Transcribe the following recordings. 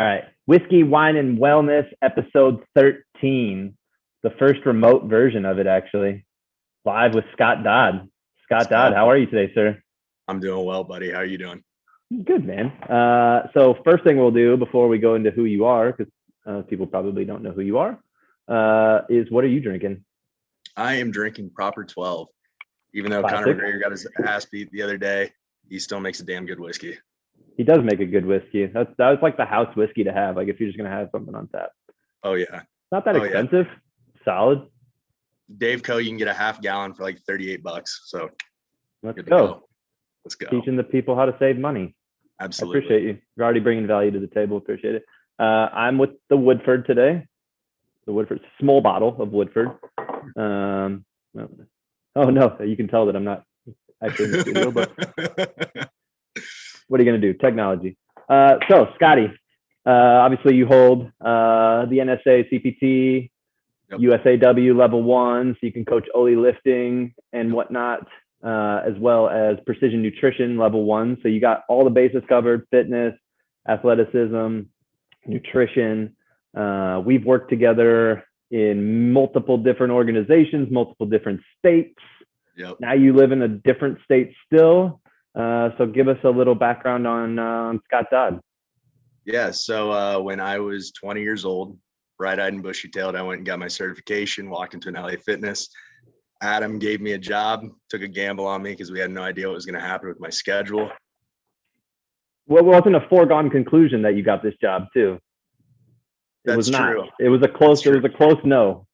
All right. Whiskey, Wine, and Wellness, episode 13. The first remote version of it, actually. Live with Scott Dodd. Dodd, how are you today, sir? I'm doing well, buddy. How are you doing? Good, man. So first thing we'll do before we go into who you are, because people probably don't know who you are, is what are you drinking? I am drinking Proper 12. Even though Classic. Conor McGregor got his ass beat the other day, he still makes a damn good whiskey. He does make a good whiskey. That was like the house whiskey to have, like if you're just going to have something on tap. Oh, yeah. Not that expensive. Yeah. Solid. Dave Co., you can get a half gallon for like $38. So let's go. Let's go. Teaching the people how to save money. Absolutely. I appreciate you. You're already bringing value to the table. Appreciate it. I'm with the Woodford today. The Woodford, small bottle of Woodford. Oh no, you can tell that I'm not actually in the studio, but what are you going to do? Technology. So Scotty, obviously you hold the NSA CPT, yep. USAW level 1, so you can coach Oli lifting and whatnot, as well as precision nutrition level 1. So you got all the bases covered: fitness, athleticism, nutrition. We've worked together in multiple different organizations, multiple different states. Yep. Now you live in a different state still. So give us a little background on Scott Dodd. Yeah. So when I was 20 years old, bright-eyed and bushy-tailed, I went and got my certification, walked into an LA Fitness. Adam gave me a job, took a gamble on me because we had no idea what was going to happen with my schedule. Well, it wasn't a foregone conclusion that you got this job too. It was not. True. It was a close. It was a close no.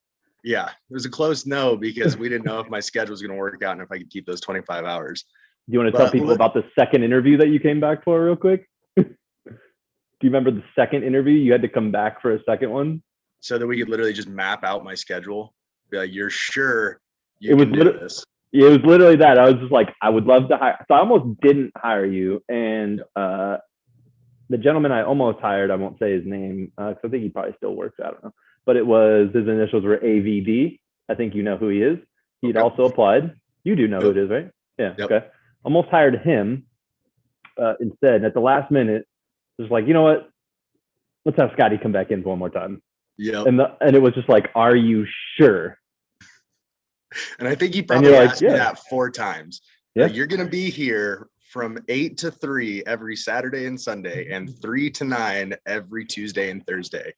Yeah, it was a close no because we didn't know if my schedule was going to work out and if I could keep those 25 hours. Do you want to tell people about the second interview that you came back for real quick? Do you remember the second interview? You had to come back for a second one? So that we could literally just map out my schedule. Be like, you're sure you can do this? It was literally that. I was just like, I would love to hire. So I almost didn't hire you. And the gentleman I almost hired, I won't say his name, because I think he probably still works. I don't know. But it was, his initials were AVD. I think you know who he is. He'd also applied. You do know who it is, right? Yeah. Yep. Okay. Almost hired him instead. And at the last minute, just like, you know what? Let's have Scotty come back in one more time. Yeah. And it was just like, are you sure? And I think he probably asked me that 4 times. Yeah. Like, you're going to be here from 8 to 3 every Saturday and Sunday, and 3 to 9 every Tuesday and Thursday.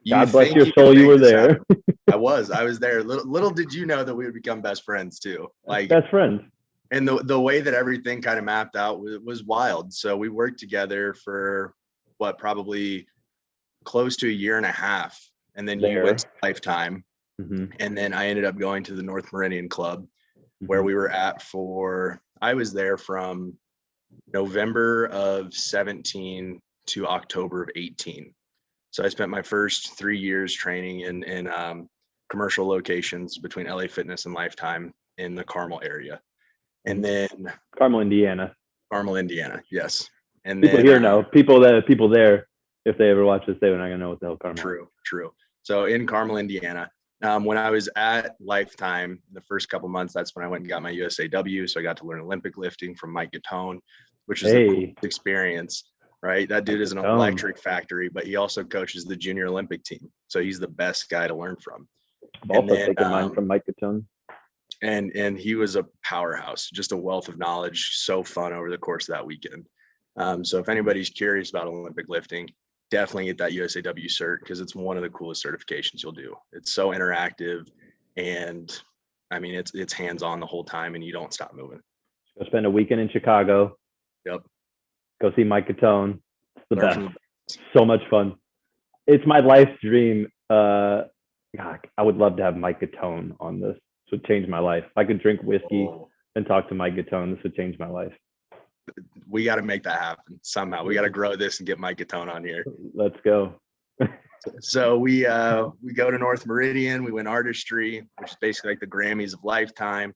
God bless your soul, you were there. I was there. Little did you know that we would become best friends too. Like best friends. And the way that everything kind of mapped out was wild. So we worked together for probably close to a year and a half. And then you went to Lifetime. Mm-hmm. And then I ended up going to the North Meridian Club, where we were at I was there from November of 17 to October of 18. So I spent my first 3 years training in commercial locations between LA Fitness and Lifetime in the Carmel area. And then Carmel, Indiana. Yes. And people then here know. People there, if they ever watch this, they're not gonna know what the hell Carmel is. True. So in Carmel, Indiana. When I was at Lifetime, the first couple months, that's when I went and got my USAW. So I got to learn Olympic lifting from Mike Gattone, which is a cool experience, right? That dude is an electric factory, but he also coaches the junior Olympic team. So he's the best guy to learn from. I've also taken mine from Mike Gattone. And he was a powerhouse, just a wealth of knowledge, so fun over the course of that weekend. So if anybody's curious about Olympic lifting, definitely get that USAW cert because it's one of the coolest certifications you'll do. It's so interactive, and I mean it's hands-on the whole time, and you don't stop moving. Go spend a weekend in Chicago. Yep. Go see Mike Gattone. It's the best. So much fun. It's my life's dream. God, I would love to have Mike Gattone on this. This would change my life. If I could drink whiskey and talk to Mike Gattone, this would change my life. We got to make that happen somehow. We got to grow this and get Mike Gattone on here. Let's go. So we go to North Meridian. We win artistry, which is basically like the Grammys of Lifetime.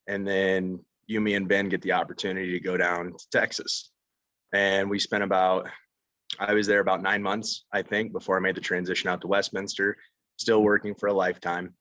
And then you, me, and Ben get the opportunity to go down to Texas. And we spent I was there about 9 months, I think, before I made the transition out to Westminster, still working for a Lifetime.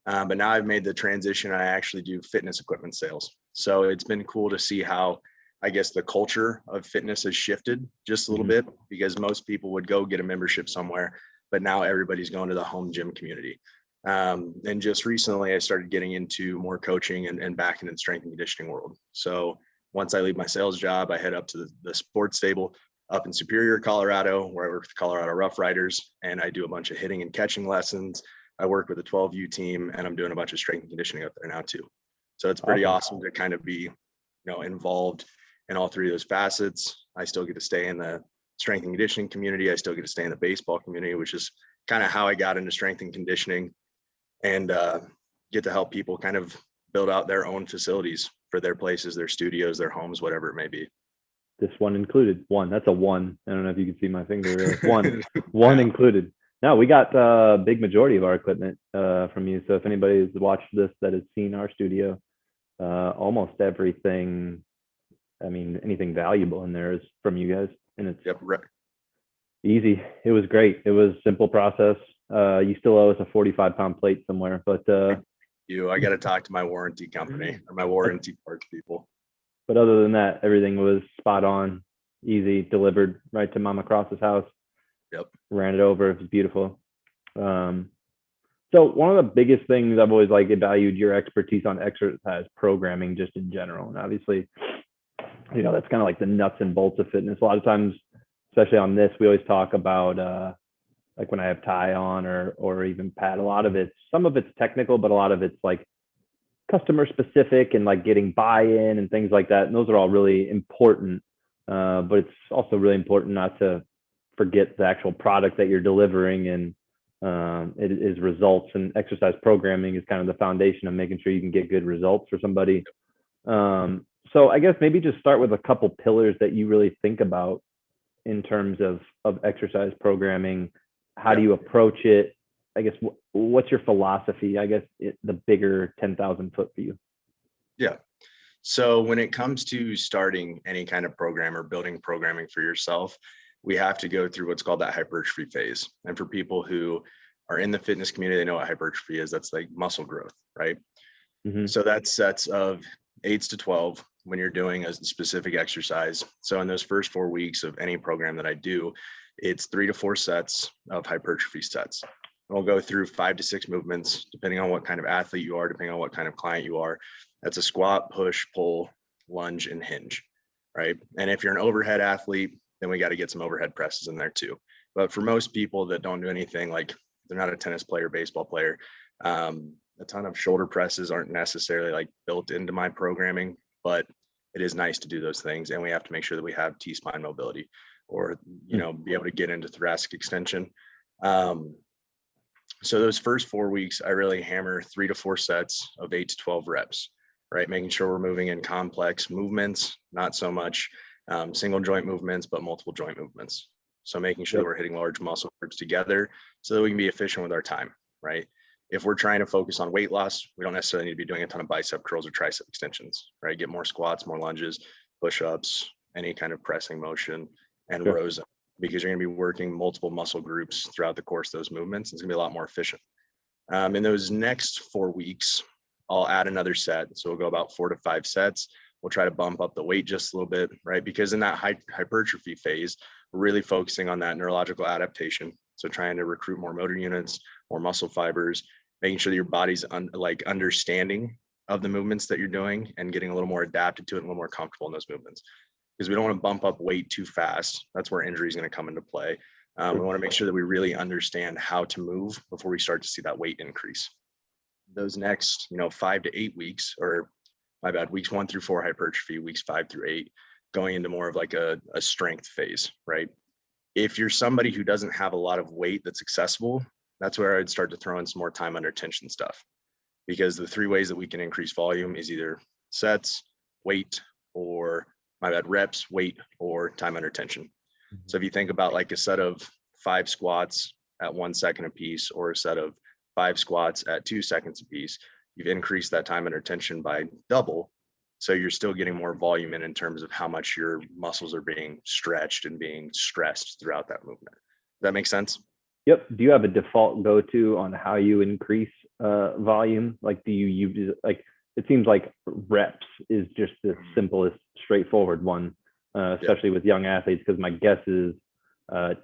But now I've made the transition. I actually do fitness equipment sales. So it's been cool to see how I guess the culture of fitness has shifted just a little bit, because most people would go get a membership somewhere, but now everybody's going to the home gym community. And just recently, I started getting into more coaching and back into the strength and conditioning world. So once I leave my sales job, I head up to the sports stable up in Superior, Colorado, where I work with Colorado Rough Riders, and I do a bunch of hitting and catching lessons. I work with a 12U team, and I'm doing a bunch of strength and conditioning up there now too. So it's pretty awesome to kind of be, involved in all three of those facets. I still get to stay in the strength and conditioning community. I still get to stay in the baseball community, which is kind of how I got into strength and conditioning, and get to help people kind of build out their own facilities for their places, their studios, their homes, whatever it may be. This one included. One. That's a one. I don't know if you can see my finger. One Yeah. included. No, we got a big majority of our equipment from you. So if anybody has watched this that has seen our studio, almost everything, I mean, anything valuable in there is from you guys. And it's easy. It was great. It was a simple process. You still owe us a 45-pound plate somewhere, but I got to talk to my warranty company or my warranty parts people. But other than that, everything was spot on, easy, delivered right to Mama Cross's house. Yep. Ran it over. It was beautiful. So one of the biggest things I've always valued your expertise on exercise programming just in general. And obviously, that's kind of like the nuts and bolts of fitness. A lot of times, especially on this, we always talk about like when I have Ty on or even Pat, some of it's technical, but a lot of it's like customer specific and like getting buy-in and things like that. And those are all really important. But it's also really important not to forget the actual product that you're delivering, and it is results, and exercise programming is kind of the foundation of making sure you can get good results for somebody. So I guess maybe just start with a couple pillars that you really think about in terms of exercise programming. How do you approach it? I guess, what's your philosophy? I guess the bigger 10,000 foot view. Yeah. So when it comes to starting any kind of program or building programming for yourself, we have to go through what's called that hypertrophy phase. And for people who are in the fitness community, they know what hypertrophy is. That's like muscle growth, right? So that's sets of 8 to 12 when you're doing a specific exercise. So in those first 4 weeks of any program that I do, it's 3 to 4 sets of hypertrophy sets. We'll go through 5 to 6 movements, depending on what kind of athlete you are, depending on what kind of client you are. That's a squat, push, pull, lunge, and hinge, right? And if you're an overhead athlete, then we got to get some overhead presses in there too. But for most people that don't do anything, like they're not a tennis player, baseball player, a ton of shoulder presses aren't necessarily like built into my programming, but it is nice to do those things. And we have to make sure that we have T-spine mobility, or, be able to get into thoracic extension. So those first 4 weeks, I really hammer 3 to 4 sets of 8 to 12 reps, right? Making sure we're moving in complex movements, not so much single joint movements, but multiple joint movements. So making sure that we're hitting large muscle groups together so that we can be efficient with our time, right? If we're trying to focus on weight loss, we don't necessarily need to be doing a ton of bicep curls or tricep extensions, right? Get more squats, more lunges, push-ups, any kind of pressing motion, and rows, because you're going to be working multiple muscle groups throughout the course of those movements. It's going to be a lot more efficient. In those next 4 weeks, I'll add another set. So we'll go about 4 to 5 sets. We'll try to bump up the weight just a little bit, right? Because in that hypertrophy phase, we're really focusing on that neurological adaptation. So trying to recruit more motor units, more muscle fibers, making sure that your body's understanding of the movements that you're doing and getting a little more adapted to it and a little more comfortable in those movements. Because we don't want to bump up weight too fast. That's where injury is going to come into play. We want to make sure that we really understand how to move before we start to see that weight increase. Those next, 5 to 8 weeks, or weeks 1 through 4 hypertrophy, weeks 5 through 8, going into more of like a strength phase, right? If you're somebody who doesn't have a lot of weight that's accessible, that's where I'd start to throw in some more time under tension stuff. Because the 3 ways that we can increase volume is either sets, weight, or reps, weight, or time under tension. So if you think about like a set of 5 squats at 1 second a piece, or a set of 5 squats at 2 seconds a piece, you've increased that time under tension by double. So you're still getting more volume in terms of how much your muscles are being stretched and being stressed throughout that movement. Does that make sense? Yep. Do you have a default go-to on how you increase volume? Like, do you use, like, it seems like reps is just the simplest, straightforward one, especially with young athletes, because my guess is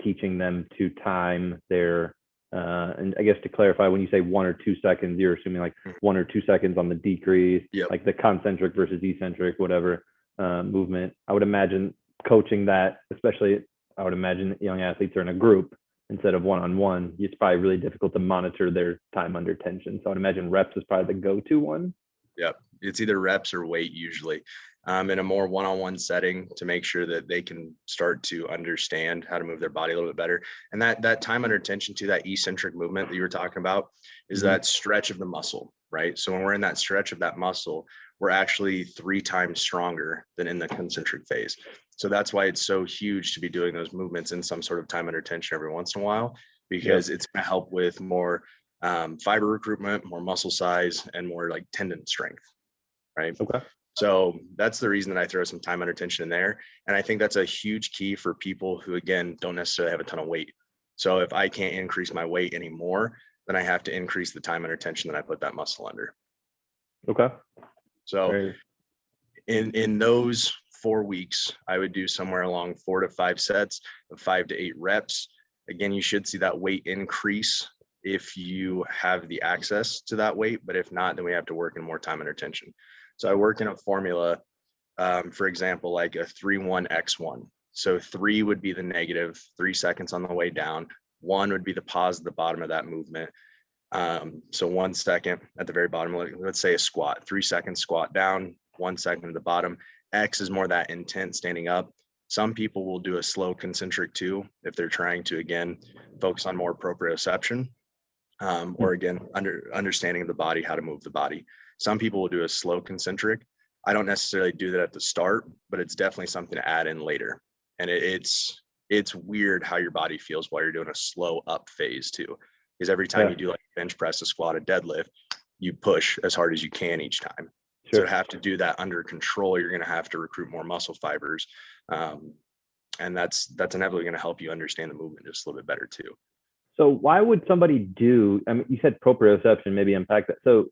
teaching them to time their, and I guess to clarify, when you say 1 or 2 seconds, you're assuming like 1 or 2 seconds on the decrease, like the concentric versus eccentric, whatever movement. I would imagine coaching that, especially I would imagine young athletes are in a group instead of one-on-one. It's probably really difficult to monitor their time under tension. So I'd imagine reps is probably the go-to one. Yep. It's either reps or weight usually, in a more one-on-one setting, to make sure that they can start to understand how to move their body a little bit better. And that time under tension, to that eccentric movement that you were talking about, is that stretch of the muscle, right? So when we're in that stretch of that muscle, we're actually 3 times stronger than in the concentric phase. So that's why it's so huge to be doing those movements in some sort of time under tension every once in a while, because it's going to help with more fiber recruitment, more muscle size, and more like tendon strength, right? Okay. So that's the reason that I throw some time under tension in there. And I think that's a huge key for people who, again, don't necessarily have a ton of weight. So if I can't increase my weight anymore, then I have to increase the time under tension that I put that muscle under. Okay. So in those 4 weeks, I would do somewhere along 4 to 5 sets of 5 to 8 reps. Again, you should see that weight increase if you have the access to that weight, but if not, then we have to work in more time under tension. So I work in a formula, for example, like a 3-1-X1. So 3 would be the negative, 3 seconds on the way down. 1 would be the pause at the bottom of that movement. So 1 second at the very bottom, let's say a squat, 3 seconds squat down, 1 second at the bottom. X is more that intent standing up. Some people will do a slow concentric too, if they're trying to, again, focus on more proprioception, or again, understanding of the body, how to move the body. Some people will do a slow concentric. I don't necessarily do that at the start, but it's definitely something to add in later. And it's weird how your body feels while you're doing a slow up phase too, because every time you do like bench press, a squat, a deadlift, you push as hard as you can each time. So to have to do that under control, you're going to have to recruit more muscle fibers. And that's inevitably going to help you understand the movement just a little bit better too. So why would somebody do, I mean, you said proprioception, maybe unpack that. So,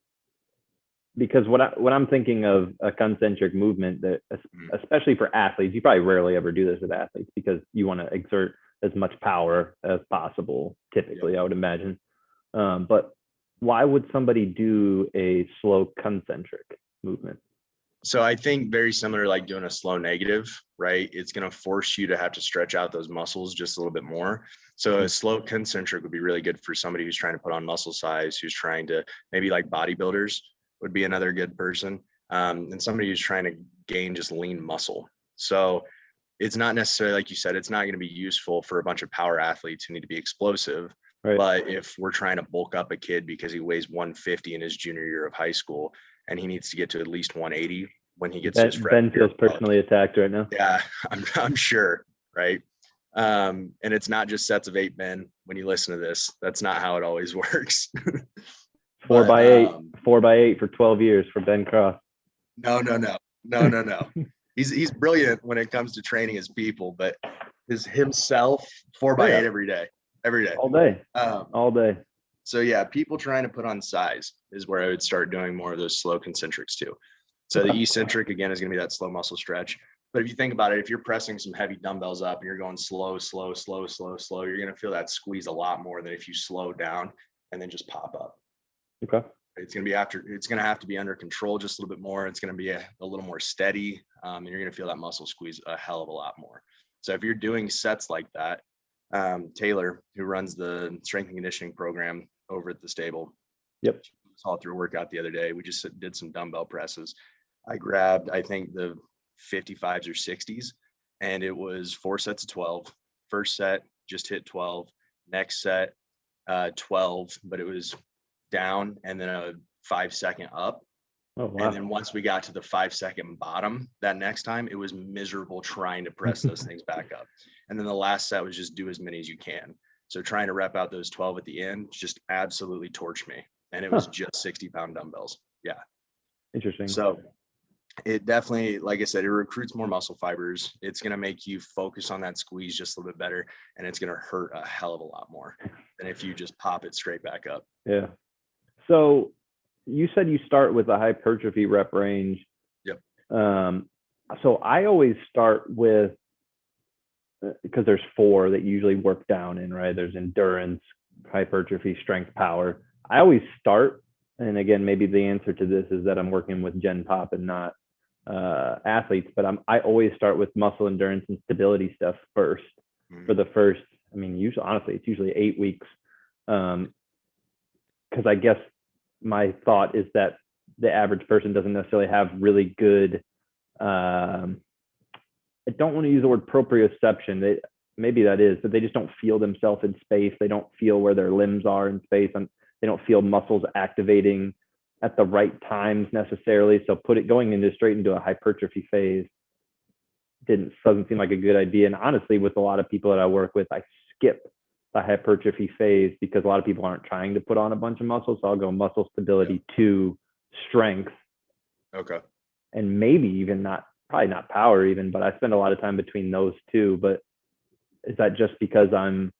because what I'm thinking of a concentric movement, that especially for athletes, you probably rarely ever do this with athletes because you want to exert as much power as possible, typically, I would imagine. But why would somebody do a slow concentric movement? So I think very similar, like doing a slow negative, right? It's going to force you to have to stretch out those muscles just a little bit more. So a slow concentric would be really good for somebody who's trying to put on muscle size, who's trying to, maybe like bodybuilders would be another good person. And somebody who's trying to gain just lean muscle. So it's not necessarily, like you said, it's not going to be useful for a bunch of power athletes who need to be explosive. Right. But if we're trying to bulk up a kid because he weighs 150 in his junior year of high school, and he needs to get to at least 180 when he gets his Ben feels personally attacked right now. Yeah, I'm sure, right? And it's not just sets of 8 men. When you listen to this, that's not how it always works. 4 by 8, 4 by 8 for 12 years for Ben Cross. No. He's brilliant when it comes to training his people, but himself 4 by 8 every day, all day, all day. So yeah, people trying to put on size is where I would start doing more of those slow concentrics too. So the eccentric, again, is going to be that slow muscle stretch. But if you think about it, if you're pressing some heavy dumbbells up and you're going slow, you're going to feel that squeeze a lot more than if you slow down and then just pop up. Okay. It's going to have to be under control just a little bit more. It's going to be a little more steady, and you're going to feel that muscle squeeze a hell of a lot more. So if you're doing sets like that, Taylor, who runs the strength and conditioning program over at the stable, saw through a workout the other day. We just did some dumbbell presses. I grabbed, I think, the 55s or 60s, and it was 4 sets of 12. First set just hit 12. Next set 12, but it was down, and then a 5-second up. Oh, wow. And then once we got to the 5-second bottom, that next time it was miserable trying to press those things back up. And then the last set was just do as many as you can. So trying to rep out those 12 at the end just absolutely torched me. And it was just 60-pound dumbbells. Yeah. Interesting. So it definitely, like I said, it recruits more muscle fibers. It's going to make you focus on that squeeze just a little bit better. And it's going to hurt a hell of a lot more than if you just pop it straight back up. Yeah. So you said you start with a hypertrophy rep range. Yep. So I always start with, because there's four that usually work down in, right? There's endurance, hypertrophy, strength, power. I always start, and again, maybe the answer to this is that I'm working with Gen Pop and not athletes, but I always start with muscle endurance and stability stuff first for the first, I mean, usually, honestly, it's usually 8 weeks. Because I guess my thought is that the average person doesn't necessarily have really good, I don't want to use the word proprioception. Maybe that is, but they just don't feel themselves in space. They don't feel where their limbs are in space, and they don't feel muscles activating at the right times necessarily. So going straight into a hypertrophy phase doesn't seem like a good idea. And honestly, with a lot of people that I work with, I skip the hypertrophy phase because a lot of people aren't trying to put on a bunch of muscle. So I'll go muscle stability to strength. Okay. And maybe even probably not power even, but I spend a lot of time between those two. But is that just because I'm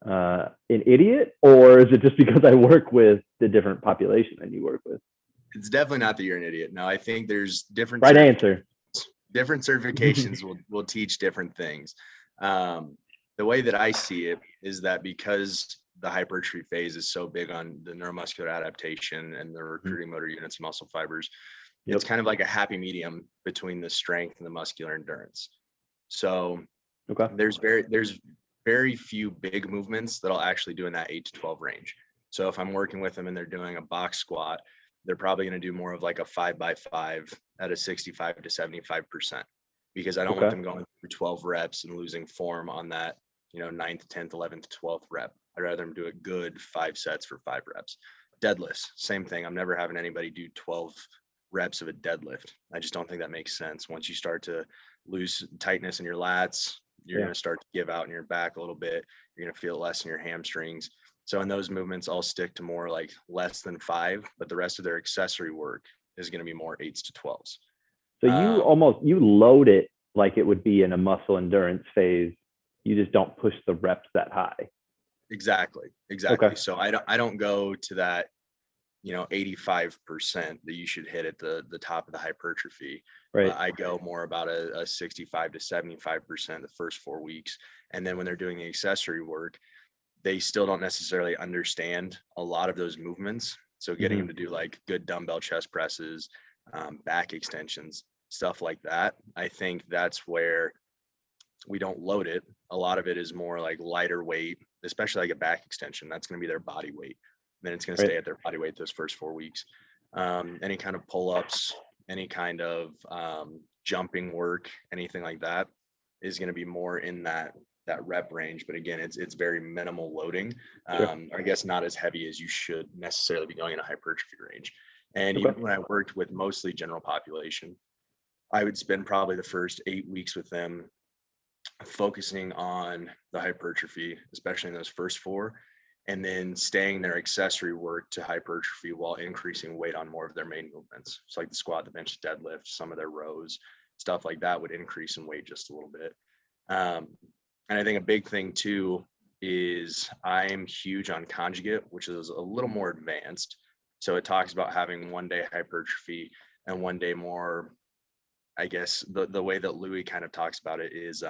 an idiot, or is it just because I work with the different population that you work with? It's definitely not that you're an idiot. No, I think there's different right answer. Different certifications will teach different things. The way that I see it is that because the hypertrophy phase is so big on the neuromuscular adaptation and the recruiting motor units and muscle fibers, it's kind of like a happy medium between the strength and the muscular endurance. So there's very few big movements that I'll actually do in that 8 to 12 range. So if I'm working with them and they're doing a box squat, they're probably going to do more of like a 5x5 at a 65 to 75%, because I don't want them going through 12 reps and losing form on that, 9th, 10th, 11th, 12th rep. I'd rather them do a good 5 sets for 5 reps. Deadlifts, same thing. I'm never having anybody do 12 reps of a deadlift. I just don't think that makes sense. Once you start to lose tightness in your lats, you're going to start to give out in your back a little bit. You're going to feel less in your hamstrings. So in those movements, I'll stick to more like less than 5, but the rest of their accessory work is going to be more 8s to 12s. So you load it like it would be in a muscle endurance phase. You just don't push the reps that high. Exactly. Okay. So I don't go to that, 85% that you should hit at the top of the hypertrophy. Right. I go more about a 65 to 75% the first 4 weeks. And then when they're doing the accessory work, they still don't necessarily understand a lot of those movements. So getting them to do like good dumbbell chest presses, back extensions, stuff like that. I think that's where we don't load it. A lot of it is more like lighter weight, especially like a back extension. That's going to be their body weight. Then it's going to stay at their body weight those first 4 weeks. Any kind of pull-ups, any kind of jumping work, anything like that is going to be more in that rep range. But again, it's very minimal loading. I guess not as heavy as you should necessarily be going in a hypertrophy range. And even when I worked with mostly general population, I would spend probably the first 8 weeks with them focusing on the hypertrophy, especially in those first 4, and then staying their accessory work to hypertrophy while increasing weight on more of their main movements. So like the squat, the bench, deadlift, some of their rows, stuff like that would increase in weight just a little bit. And I think a big thing too is I'm huge on conjugate, which is a little more advanced. So it talks about having 1 day hypertrophy and 1 day more, I guess the way that Louis kind of talks about it is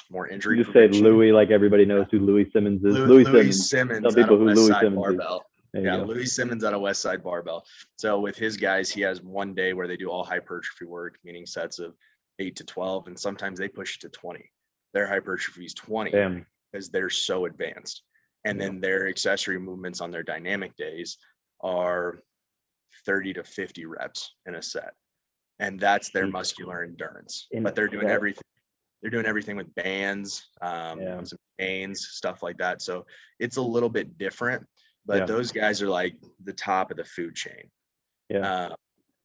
more injury. You just say Louis like everybody knows who Louis Simmons is. Louis Simmons. Tell people who Louis Simmons Barbell. Is. Yeah, Louis Simmons out of West Side Barbell. So with his guys, he has 1 day where they do all hypertrophy work, meaning sets of 8 to 12, and sometimes they push it to 20. Their hypertrophy is 20 because they're so advanced. And then their accessory movements on their dynamic days are 30 to 50 reps in a set. And that's their muscular endurance. But they're doing everything. They're doing everything with bands, some chains, stuff like that. So it's a little bit different, but those guys are like the top of the food chain.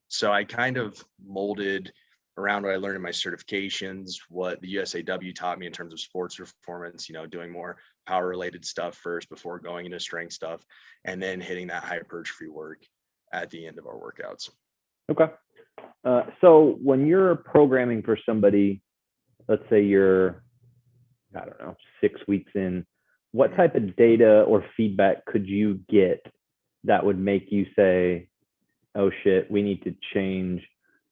So I kind of molded around what I learned in my certifications, what the USAW taught me in terms of sports performance, doing more power related stuff first before going into strength stuff, and then hitting that hypertrophy work at the end of our workouts. Okay. So when you're programming for somebody, let's say you're, 6 weeks in, what type of data or feedback could you get that would make you say, oh shit, we need to change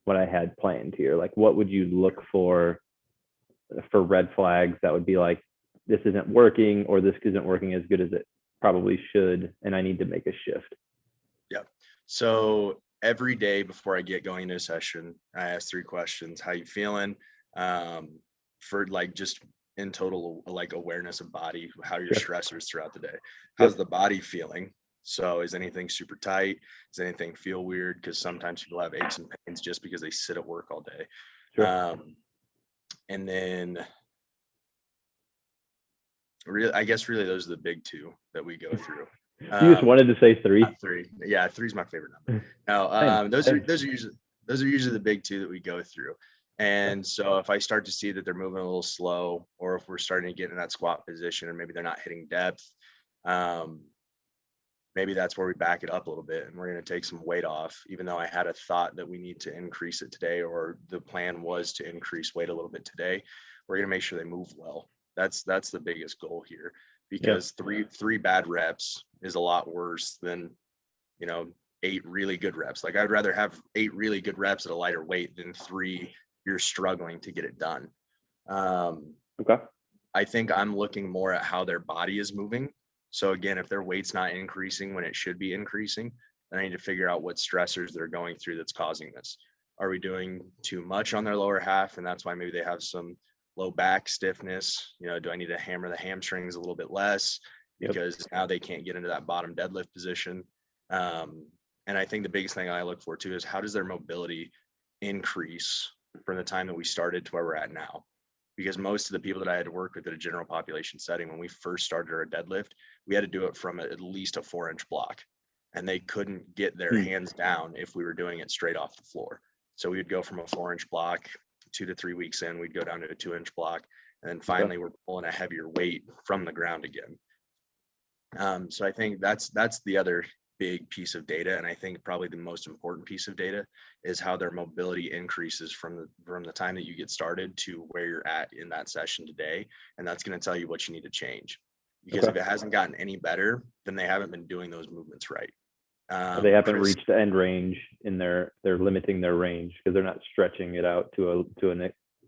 what I had planned here? Like, what would you look for red flags that would be like, this isn't working, or this isn't working as good as it probably should, and I need to make a shift? Yeah. So every day before I get going into a session, I ask 3 questions. How you feeling? For like just in total, like awareness of body, how your Sure. stressors throughout the day. How's Yep. the body feeling? So is anything super tight? Does anything feel weird? Because sometimes people have aches and pains just because they sit at work all day. Sure. And then really, I guess really those are the big 2 that we go through. You just wanted to say 3. Not 3. Yeah, 3 is my favorite number. No, those are usually the big 2 that we go through. And so if I start to see that they're moving a little slow, or if we're starting to get in that squat position, or maybe they're not hitting depth, maybe that's where we back it up a little bit, and we're going to take some weight off, even though I had a thought that we need to increase it today, or the plan was to increase weight a little bit today. We're going to make sure they move well. That's the biggest goal here, because three bad reps is a lot worse than, 8 really good reps. Like, I'd rather have 8 really good reps at a lighter weight than 3 you're struggling to get it done. Okay. I think I'm looking more at how their body is moving. So again, if their weight's not increasing when it should be increasing, then I need to figure out what stressors they're going through that's causing this. Are we doing too much on their lower half, and that's why maybe they have some low back stiffness? Do I need to hammer the hamstrings a little bit less because now they can't get into that bottom deadlift position? And I think the biggest thing I look for too is, how does their mobility increase from the time that we started to where we're at now? Because most of the people that I had to work with at a general population setting, when we first started our deadlift, we had to do it from at least a 4-inch block, and they couldn't get their hands down if we were doing it straight off the floor. So we would go from a 4-inch block, 2 to 3 weeks in, we'd go down to a 2-inch block, and then finally we're pulling a heavier weight from the ground again. So I think that's the other big piece of data, and I think probably the most important piece of data is how their mobility increases from the time that you get started to where you're at in that session today, and that's going to tell you what you need to change. Because if it hasn't gotten any better, then they haven't been doing those movements right. They haven't reached the end range, and they're limiting their range because they're not stretching it out to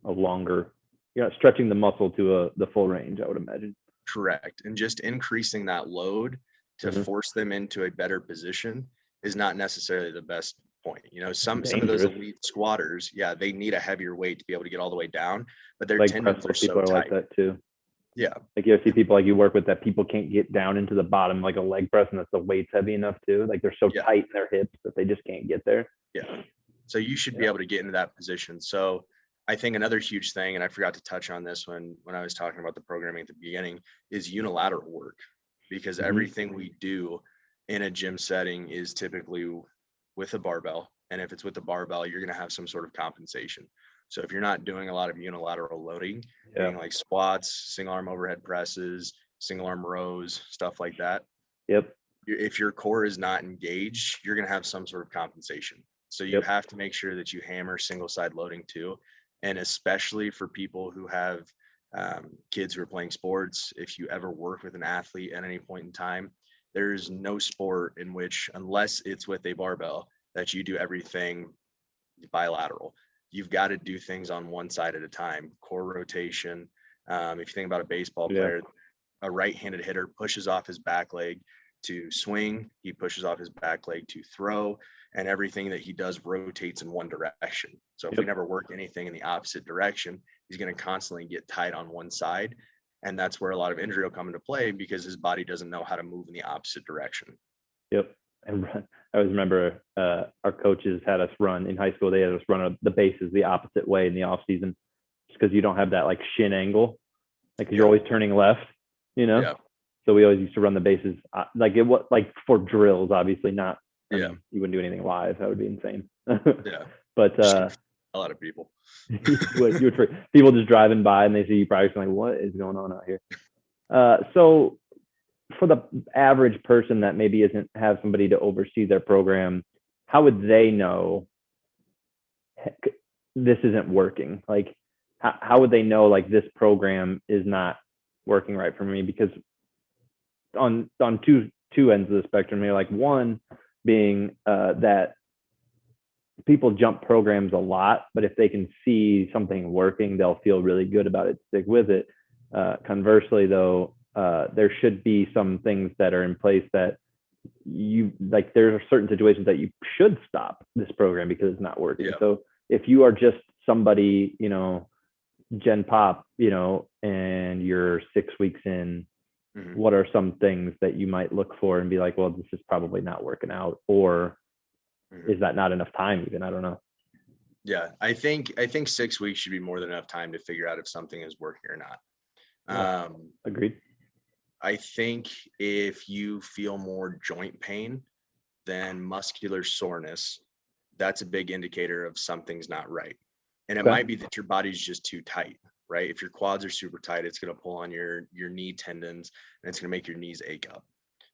a longer. You're not stretching the muscle to the full range, I would imagine. Correct. And just increasing that load to force them into a better position is not necessarily the best point. Some of those elite squatters, they need a heavier weight to be able to get all the way down, but their tendons are so tight. Like that too. Yeah. Like, you see people like you work with that people can't get down into the bottom, like a leg press, and that's the weight's heavy enough too. Like, they're so tight in their hips that they just can't get there. Yeah. So you should be able to get into that position. So I think another huge thing, and I forgot to touch on this when I was talking about the programming at the beginning, is unilateral work, because everything we do in a gym setting is typically with a barbell. And if it's with a barbell, you're going to have some sort of compensation. So if you're not doing a lot of unilateral loading, meaning like squats, single arm overhead presses, single arm rows, stuff like that. If your core is not engaged, you're going to have some sort of compensation. So you have to make sure that you hammer single side loading too. And especially for people who have kids who are playing sports, if you ever work with an athlete at any point in time, there's no sport in which, unless it's with a barbell, that you do everything bilateral. You've got to do things on one side at a time. Core rotation. If you think about a baseball player, a right-handed hitter pushes off his back leg to swing. He pushes off his back leg to throw, and everything that he does rotates in one direction. So if we never work anything in the opposite direction, he's going to constantly get tight on one side. And that's where a lot of injury will come into play, because his body doesn't know how to move in the opposite direction. And I always remember our coaches had us run in high school. They had us run the bases the opposite way in the off season, just because you don't have that like shin angle, like you're always turning left, So we always used to run the bases like it was like for drills, obviously not. I mean, you wouldn't do anything live. That would be insane. But a lot of people. you would people just driving by and they see you probably like, what is going on out here? So for the average person that maybe isn't have somebody to oversee their program, how would they know this isn't working? Like, how would they know like this program is not working right for me? Because on two two ends of the spectrum here. Like one being that people jump programs a lot, but if they can see something working, they'll feel really good about it, stick with it. Conversely, though, there should be some things that are in place that you like. There are certain situations that you should stop this program because it's not working. Yeah. So if you are just somebody, Gen Pop, and you're 6 weeks in, what are some things that you might look for and be like, well, this is probably not working out, or is that not enough time even? I don't know. Yeah, I think 6 weeks should be more than enough time to figure out if something is working or not. Yeah. Agreed. I think if you feel more joint pain than muscular soreness, that's a big indicator of something's not right. And it might be that your body's just too tight, right? If your quads are super tight, it's going to pull on your knee tendons and it's going to make your knees ache up.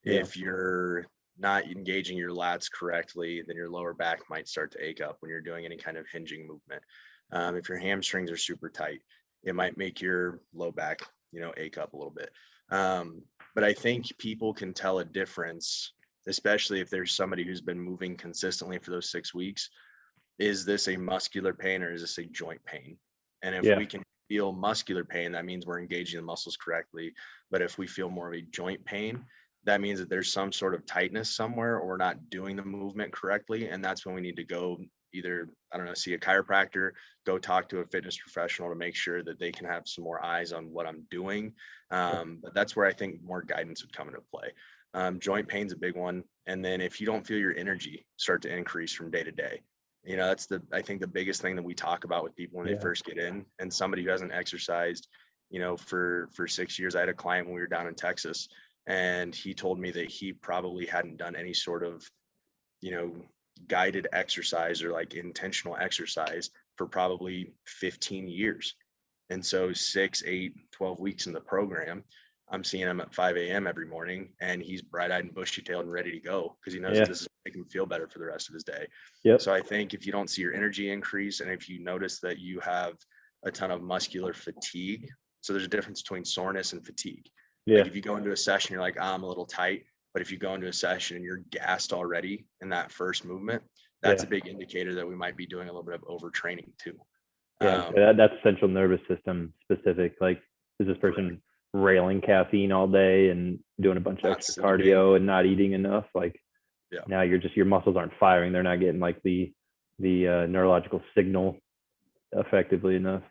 Yeah. If you're not engaging your lats correctly, then your lower back might start to ache up when you're doing any kind of hinging movement. If your hamstrings are super tight, it might make your low back, ache up a little bit. But I think people can tell a difference, especially if there's somebody who's been moving consistently for those 6 weeks. Is this a muscular pain or is this a joint pain? And if we can feel muscular pain, that means we're engaging the muscles correctly. But if we feel more of a joint pain, that means that there's some sort of tightness somewhere or we're not doing the movement correctly. And that's when we need to go either, see a chiropractor, go talk to a fitness professional to make sure that they can have some more eyes on what I'm doing. But that's where I think more guidance would come into play. Joint pain's a big one. And then if you don't feel your energy start to increase from day to day, that's I think the biggest thing that we talk about with people when they first get in. And somebody who hasn't exercised, for 6 years. I had a client when we were down in Texas, and he told me that he probably hadn't done any sort of, guided exercise or like intentional exercise for probably 15 years. And so 6, 8, 12 weeks in the program, I'm seeing him at 5 a.m. every morning, and he's bright-eyed and bushy-tailed and ready to go because he knows that this is making him feel better for the rest of his day. So I think if you don't see your energy increase, and if you notice that you have a ton of muscular fatigue, so there's a difference between soreness and fatigue. Like if you go into a session, you're like, I'm a little tight. But if you go into a session and you're gassed already in that first movement, that's a big indicator that we might be doing a little bit of overtraining too. That's central nervous system specific. Like, is this person railing caffeine all day and doing a bunch of extra cardio and not eating enough? Like, now your muscles aren't firing. They're not getting like the neurological signal effectively enough.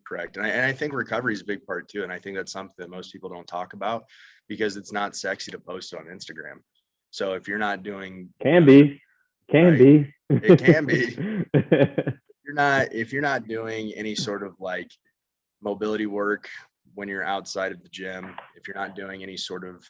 Correct. And I think recovery is a big part too. And I think that's something that most people don't talk about because it's not sexy to post it on Instagram. So if you're not doing it can be. If you're not doing any sort of like mobility work when you're outside of the gym, if you're not doing any sort of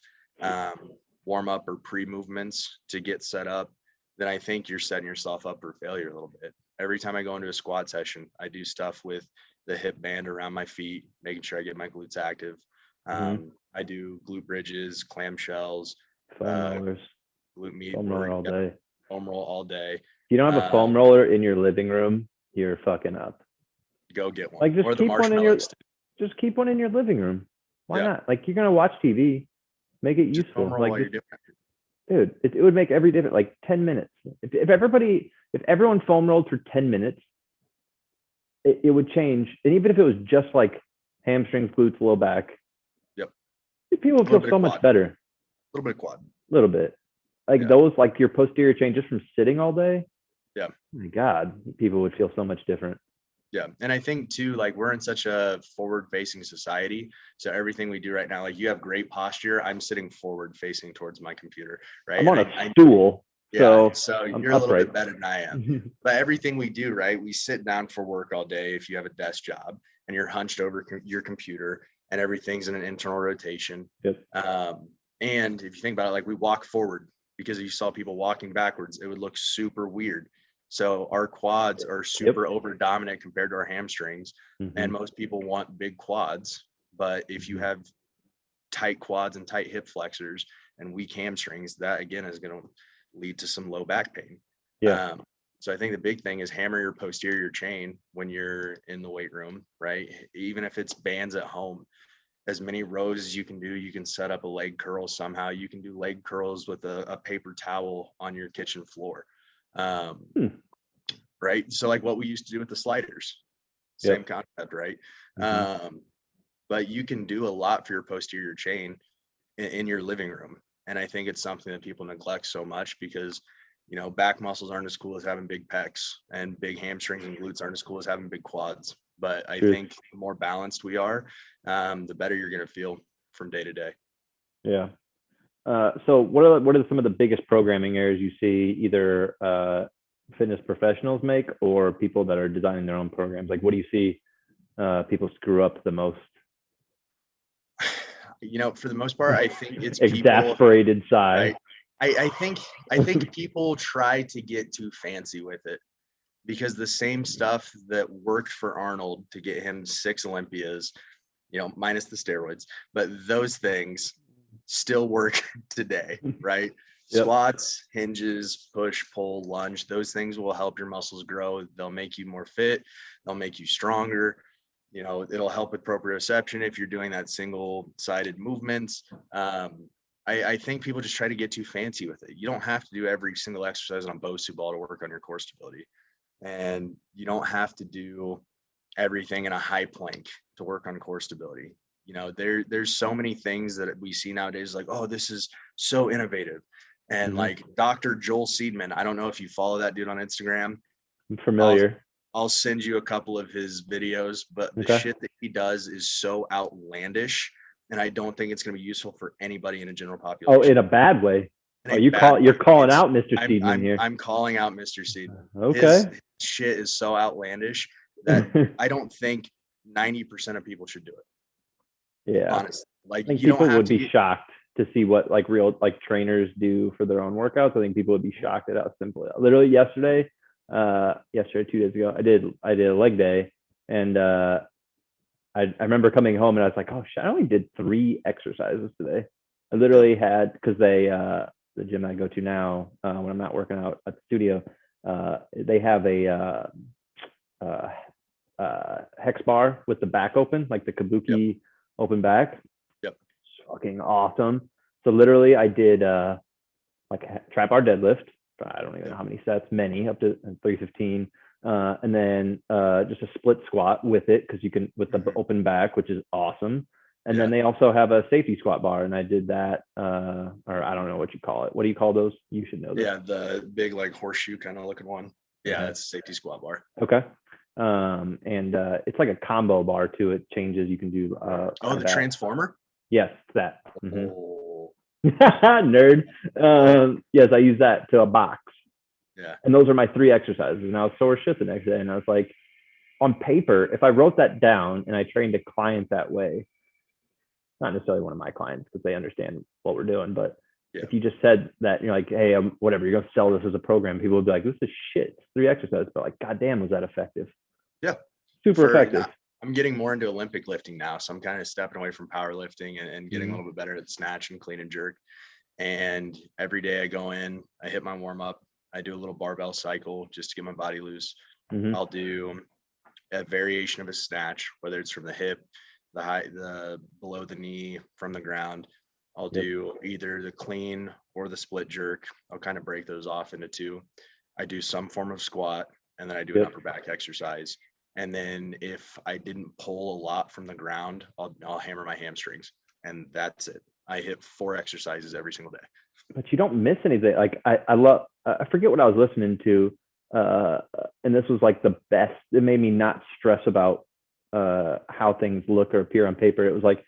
warm up or pre-movements to get set up, then I think you're setting yourself up for failure a little bit. Every time I go into a squat session, I do stuff with the hip band around my feet, making sure I get my glutes active. I do glute bridges, clamshells, foam rollers, glute med foam roller all day. Foam roll all day. If you don't have a foam roller in your living room, you're fucking up. Go get one. Like just keep one in your living room. Why not? Like, you're gonna watch TV, make it useful. Like, dude, it would make every difference. Like 10 minutes. If everyone foam rolled for 10 minutes, it would change. And even if it was just like hamstrings, glutes, low back, people would feel so much better. A little bit of quad. A little bit. Like those, like your posterior chain just from sitting all day. Yeah. Oh my God, people would feel so much different. Yeah. And I think too, like, we're in such a forward facing society. So everything we do right now, like, you have great posture. I'm sitting forward facing towards my computer, right? I'm on a stool. Yeah. So you're a little bit better than I am. But everything we do, right? We sit down for work all day. If you have a desk job and you're hunched over your computer and everything's in an internal rotation. And if you think about it, like, we walk forward because if you saw people walking backwards, it would look super weird. So our quads are super over dominant compared to our hamstrings. And most people want big quads. But if you have tight quads and tight hip flexors and weak hamstrings, that again is going to lead to some low back pain. So I think the big thing is hammer your posterior chain when you're in the weight room, right? Even if it's bands at home. as many rows as you can do. You can set up a leg curl somehow. You can do leg curls with a paper towel on your kitchen floor. Hmm. Right. So like what we used to do with the sliders, same Yep. concept, right? Mm-hmm. But you can do a lot for your posterior chain in your living room. And I think it's something that people neglect so much because, back muscles aren't as cool as having big pecs, and big hamstrings and glutes aren't as cool as having big quads. But I Truth. think the more balanced we are, the better you're going to feel from day to day. Yeah. So what are some of the biggest programming errors you see either fitness professionals make or people that are designing their own programs? Like, what do you see people screw up the most? For the most part, I think it's people, Exasperated sigh. right? I think people try to get too fancy with it, because the same stuff that worked for Arnold to get him 6 Olympias, minus the steroids, but those things still work today, right? Yep. Squats, hinges, push, pull, lunge, those things will help your muscles grow. They'll make you more fit. They'll make you stronger. It'll help with proprioception if you're doing that single-sided movements. I think people just try to get too fancy with it. You don't have to do every single exercise on Bosu ball to work on your core stability. And you don't have to do everything in a high plank to work on core stability. There's so many things that we see nowadays, like, oh, this is so innovative. And like Dr. Joel Seedman, I don't know if you follow that dude on Instagram. I'm familiar. I'll send you a couple of his videos, but the shit that he does is so outlandish, and I don't think it's going to be useful for anybody in a general population. Oh, in a bad way. You're calling out Mr. Seedman here. I'm calling out Mr. Seedman. Okay. His shit is so outlandish that I don't think 90% of people should do it. Yeah. Honestly, like, I think you don't people have would to be shocked to see what like real like trainers do for their own workouts. I think people would be shocked at how simple. Literally yesterday, 2 days ago, I did a leg day, and I remember coming home and I was like, oh shit, I only did 3 exercises today. I literally had, because the gym I go to now, when I'm not working out at the studio, they have a hex bar with the back open, like the kabuki open back. Yep. It's fucking awesome. So literally I did like a trap bar deadlift. I don't even know how many sets, many, up to 315. And then just a split squat with it, because you can, with the open back, which is awesome. And then they also have a safety squat bar, and I did that, or I don't know what you call it. What do you call those? You should know that. Yeah, the big like horseshoe kind of looking one. Yeah, that's a safety squat bar. Okay. And it's like a combo bar too. It changes. You can do the transformer? Yes, that. Oh. Nerd. Yes, I use that to a box. Yeah. And those are my 3 exercises. And I was sore shit the next day. And I was like, on paper, if I wrote that down and I trained a client that way, not necessarily one of my clients because they understand what we're doing, but if you just said that, you're like, hey, whatever, you're going to sell this as a program, people would be like, this is shit. It's 3 exercises, but like, goddamn, was that effective? Yeah. Super effective. I'm getting more into Olympic lifting now. So I'm kind of stepping away from powerlifting and getting a little bit better at snatch and clean and jerk. And every day I go in, I hit my warm up. I do a little barbell cycle just to get my body loose. I'll do a variation of a snatch, whether it's from the hip, the below the knee, from the ground. I'll do either the clean or the split jerk. I'll kind of break those off into 2. I do some form of squat, and then I do an upper back exercise. And then if I didn't pull a lot from the ground, I'll hammer my hamstrings, and that's it. I hit 4 exercises every single day. But you don't miss anything. Like I forget what I was listening to, and this was like the best. It made me not stress about how things look or appear on paper. It was like,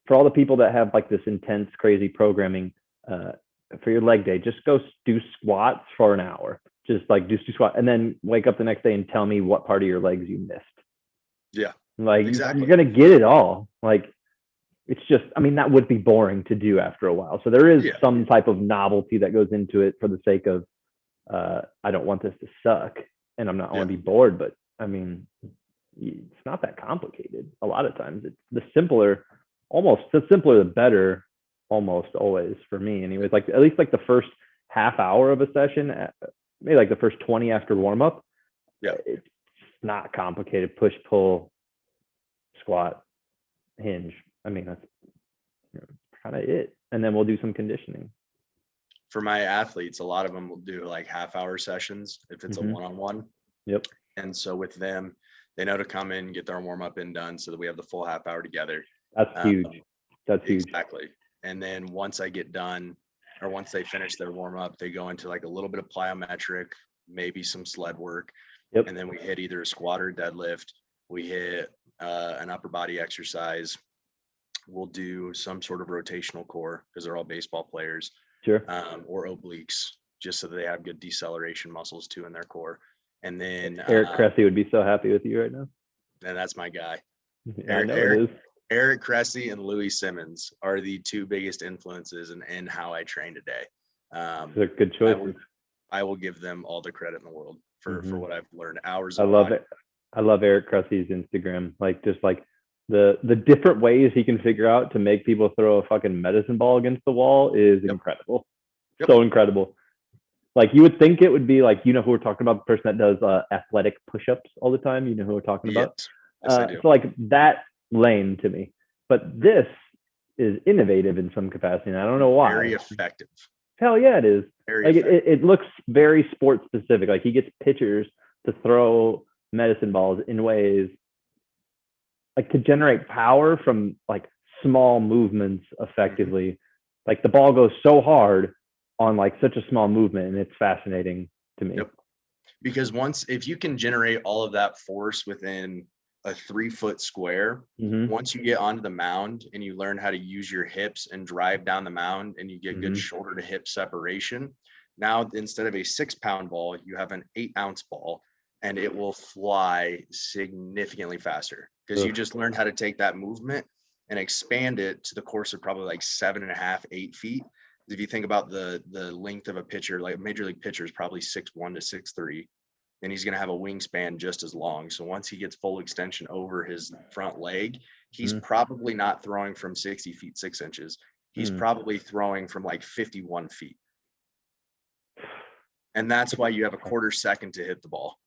for all the people that have like this intense, crazy programming, for your leg day, just go do squats for an hour. Just like do squat, and then wake up the next day and tell me what part of your legs you missed. Yeah, like exactly. You're gonna get it all. Like, it's just, I mean, that would be boring to do after a while. So there is some type of novelty that goes into it for the sake of, I don't want this to suck, and I'm not want to be bored. But I mean, it's not that complicated. A lot of times, it's the simpler the better. Almost always, for me, anyways. Like, at least like the first half hour of a session, maybe like the first 20 after warm up. Yeah, it's not complicated. Push, pull, squat, hinge. I mean, that's kind of it. And then we'll do some conditioning. For my athletes, a lot of them will do like half-hour sessions if it's a one-on-one. Yep. And so with them, they know to come in, get their warm-up and done so that we have the full half hour together. That's huge. That's huge. Exactly. And then once I get done, or once they finish their warm-up, they go into like a little bit of plyometric, maybe some sled work. Yep. And then we hit either a squat or deadlift. We hit an upper body exercise. We'll do some sort of rotational core because they're all baseball players. Sure. Or obliques, just so that they have good deceleration muscles too in their core. And then Eric Cressy would be so happy with you right now. And that's my guy. I know it is. Eric Cressy and Louis Simmons are the two biggest influences in how I train today. They're good choices. I will give them all the credit in the world for what I've learned. Hours. I love it. I love Eric Cressy's Instagram. Like just like the different ways he can figure out to make people throw a fucking medicine ball against the wall is incredible. Yep. So incredible. Like you would think it would be like, you know who we're talking about, the person that does athletic push-ups all the time. You know who we're talking about? Yes, I do. So like that lame to me, but this is innovative in some capacity. And I don't know why. Very effective. Hell yeah, it is. Very like it looks very sports specific. Like he gets pitchers to throw medicine balls in ways like to generate power from like small movements effectively. Like the ball goes so hard on like such a small movement, and it's fascinating to me. Yep. Because if you can generate all of that force within a 3-foot square, once you get onto the mound and you learn how to use your hips and drive down the mound and you get good shoulder to hip separation, now instead of a 6-pound ball, you have an 8-ounce ball, and it will fly significantly faster because you just learned how to take that movement and expand it to the course of probably like 7.5, 8 feet. If you think about the length of a pitcher, like a major league pitcher is probably 6'1" to 6'3", and he's going to have a wingspan just as long. So once he gets full extension over his front leg, he's probably not throwing from 60 feet 6 inches. He's probably throwing from like 51 feet. And that's why you have a quarter second to hit the ball.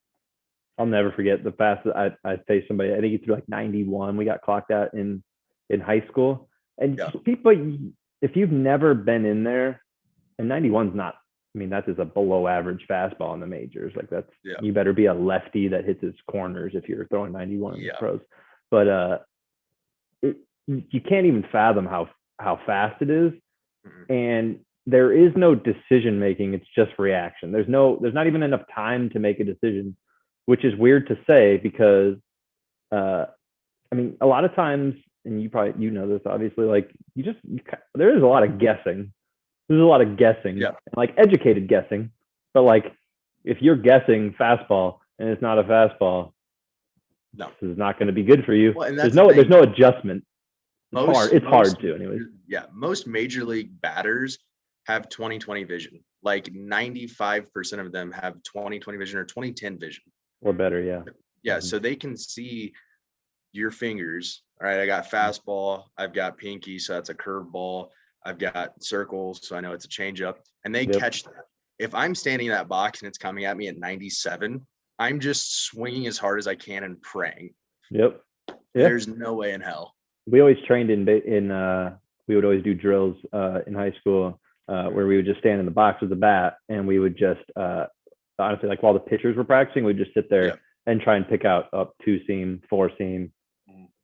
I'll never forget the fastest I faced somebody. I think he threw like 91. We got clocked out in high school. And people, if you've never been in there, and 91's not, I mean, that is a below average fastball in the majors. Like that's, you better be a lefty that hits his corners if you're throwing 91 in the pros. But you can't even fathom how fast it is. And there is no decision making. It's just reaction. There's not even enough time to make a decision, which is weird to say because, I mean, a lot of times, and you know this obviously, like there is a lot of guessing. There's a lot of guessing, like educated guessing. But like, if you're guessing fastball and it's not a fastball, this is not going to be good for you. Well, there's no adjustment. It's hard to, anyways. Yeah, most major league batters have 20/20 vision. Like 95% of them have 20/20 vision or 20/10 vision. Or better, yeah. Yeah, so they can see your fingers. All right, I got fastball, I've got pinky, so that's a curveball. I've got circles, so I know it's a changeup, and they catch that. If I'm standing in that box and it's coming at me at 97, I'm just swinging as hard as I can and praying. Yep. There's no way in hell. We always trained we would always do drills in high school where we would just stand in the box with the bat, and we would just honestly, like while the pitchers were practicing, we'd just sit there and try and pick out up 2-seam, 4-seam.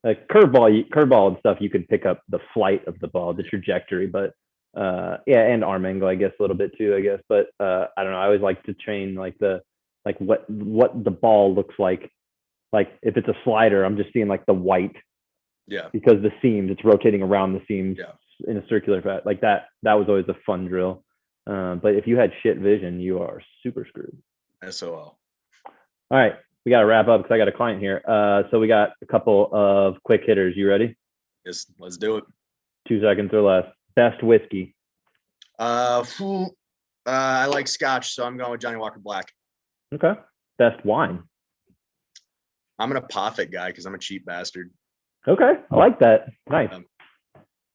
Like curveball and stuff, you could pick up the flight of the ball, the trajectory, but and arm angle, I guess, a little bit too, I guess. But I don't know. I always like to train like what the ball looks like. Like if it's a slider, I'm just seeing like the white. Yeah. Because the seams, it's rotating around the seams in a circular fashion. Like that was always a fun drill. But if you had shit vision, you are super screwed. SOL. All right. We got to wrap up because I got a client here. So we got a couple of quick hitters. You ready? Yes, let's do it. 2 seconds or less. Best whiskey. I like Scotch, so I'm going with Johnny Walker Black. Okay. Best wine. I'm an Apothic guy because I'm a cheap bastard. Okay, I like that. Nice.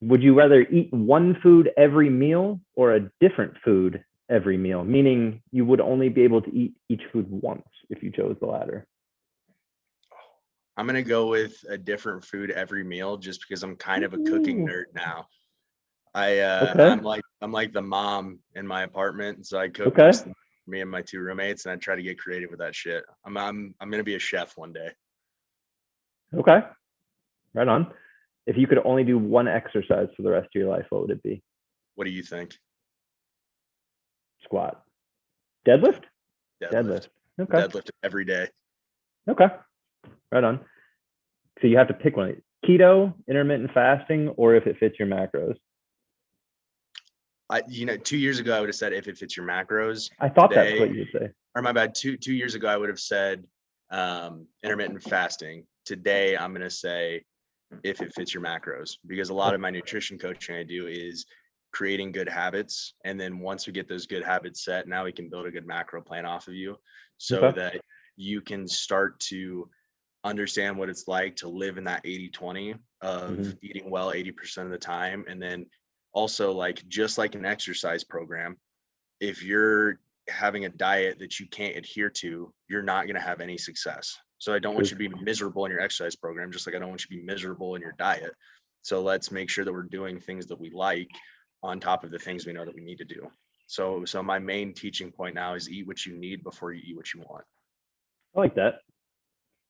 Would you rather eat one food every meal or a different food every meal? Meaning you would only be able to eat each food once if you chose the latter. I'm gonna go with a different food every meal just because I'm kind of a cooking Ooh. nerd now. Okay. I'm like the mom in my apartment, so I cook Okay. most of the, me and my two roommates, and I try to get creative with that shit. I'm gonna be a chef one day. Okay. Right on. If you could only do one exercise for the rest of your life, what would it be? What do you think? Squat. Deadlift? Deadlift. Deadlift. Okay. Deadlift every day. Okay. Right on. So you have to pick one. Keto, intermittent fasting, or if it fits your macros. You know, 2 years ago I would have said if it fits your macros. I thought that's Today, what you would say. or my bad, 2 years ago I would have said intermittent fasting. Today I'm gonna say if it fits your macros, because a lot of my nutrition coaching I do is creating good habits, and then once we get those good habits set, now we can build a good macro plan off of you, so Okay. that you can start to understand what it's like to live in that 80-20 of Mhm. eating well 80% of the time. And then also, like, just like an exercise program, if you're having a diet that you can't adhere to, you're not going to have any success. So I don't want you to be miserable in your exercise program, just like I don't want you to be miserable in your diet. So let's make sure that we're doing things that we like on top of the things we know that we need to do. So my main teaching point now is eat what you need before you eat what you want. I like that.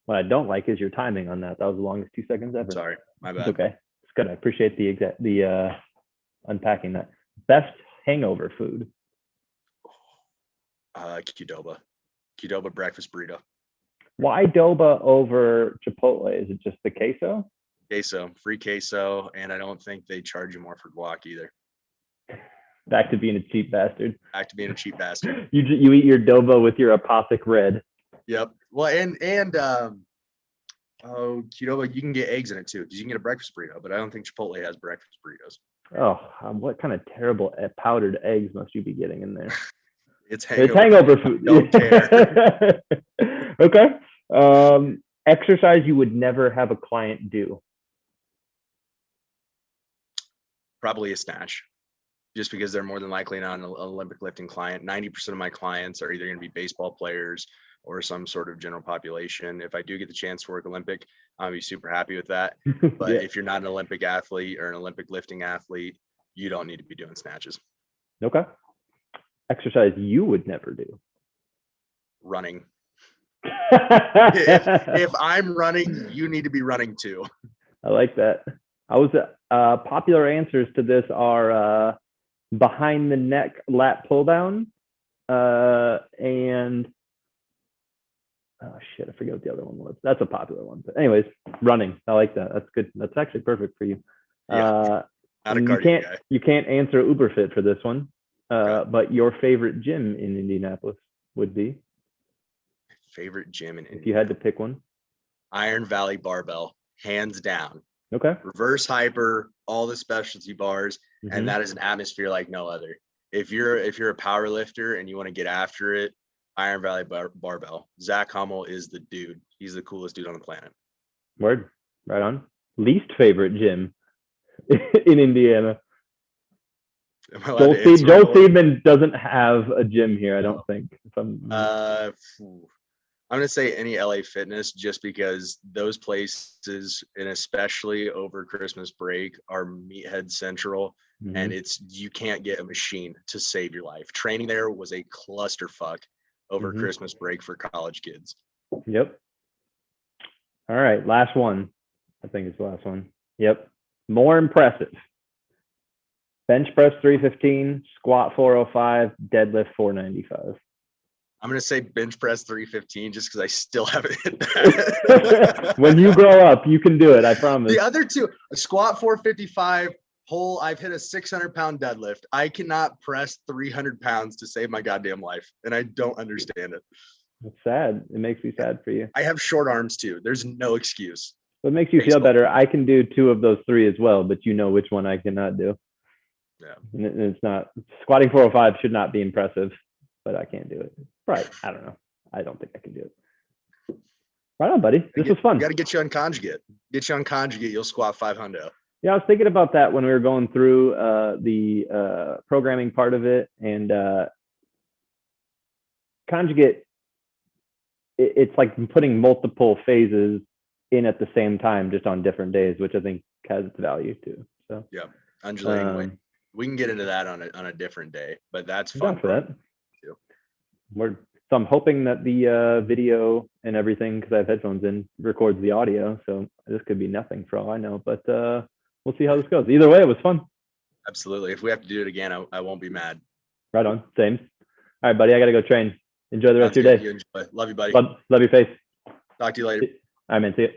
What I don't like is your timing on that. That was the longest 2 seconds ever. Sorry, my It's bad. okay. It's good. I appreciate the unpacking that. Best hangover food. Qdoba breakfast burrito. Why Doba over Chipotle? Is it just the queso? Free queso, and I don't think they charge you more for guac either. Back to being a cheap bastard. Back to being a cheap bastard. You eat your Doba with your apothic red. Yep. Well, and oh, Qdoba, you can get eggs in it too, because you can get a breakfast burrito, but I don't think Chipotle has breakfast burritos. Oh, what kind of terrible powdered eggs must you be getting in there? It's hangover food. Don't care. Okay. Exercise you would never have a client do. Probably a snatch, just because they're more than likely not an Olympic lifting client. 90% of my clients are either going to be baseball players or some sort of general population. If I do get the chance to work Olympic, I'll be super happy with that. But Yeah. if you're not an Olympic athlete or an Olympic lifting athlete, you don't need to be doing snatches. Okay. Exercise you would never do. Running. if I'm running, you need to be running too. I like that. I was popular answers to this are behind the neck lat pull down and oh shit, I forget what the other one was. That's a popular one. But anyways, running. I like that. That's good. That's actually perfect for you. Yeah. Not a cardio guy. You can't answer Uberfit for this one. But your favorite gym in Indianapolis would be? Favorite gym in Indianapolis. If you had to pick one. Iron Valley Barbell, hands down. Okay. Reverse hyper, all the specialty bars, and that is an atmosphere like no other. If you're a power lifter and you want to get after it, Iron Valley Barbell. Zach Hummel is the dude. He's the coolest dude on the planet. Word. Right on. Least favorite gym in Indiana. Joel Seedman doesn't have a gym here, I don't think. I'm going to say any LA Fitness, just because those places, and especially over Christmas break, are meathead central. And you can't get a machine to save your life. Training there was a clusterfuck over Christmas break for college kids. Yep. All right. Last one. I think it's the last one. Yep. More impressive. Bench press 315, squat 405, deadlift 495. I'm going to say bench press 315 just because I still haven't hit that. When you grow up, you can do it. I promise. The other two, a squat 455, I've hit a 600-pound deadlift. I cannot press 300 pounds to save my goddamn life. And I don't understand it. It's sad. It makes me sad for you. I have short arms too. There's no excuse. What makes you feel better? I can do 2 of those 3 as well, but you know which one I cannot do. Yeah. And it's not, squatting 405 should not be impressive, but I can't do it. Right. I don't know. I don't think I can do it. Right on, buddy. This was fun. Got to get you on conjugate. Get you on conjugate. You'll squat 500. Yeah, I was thinking about that when we were going through the programming part of it, and conjugate. It's like putting multiple phases in at the same time, just on different days, which I think has its value too. So Yeah, undulating weight. um, We can get into that on a different day, but that's I'm fun down for that. too. So I'm hoping that the video and everything, because I have headphones in, records the audio. So this could be nothing for all I know, but we'll see how this goes. Either way, it was fun. Absolutely. If we have to do it again, I won't be mad. Right on. Same. All right, buddy. I got to go train. Enjoy the rest Sounds of your good. day. You enjoy. Love you, buddy. Love your face. Talk to you later. All right, man. See you.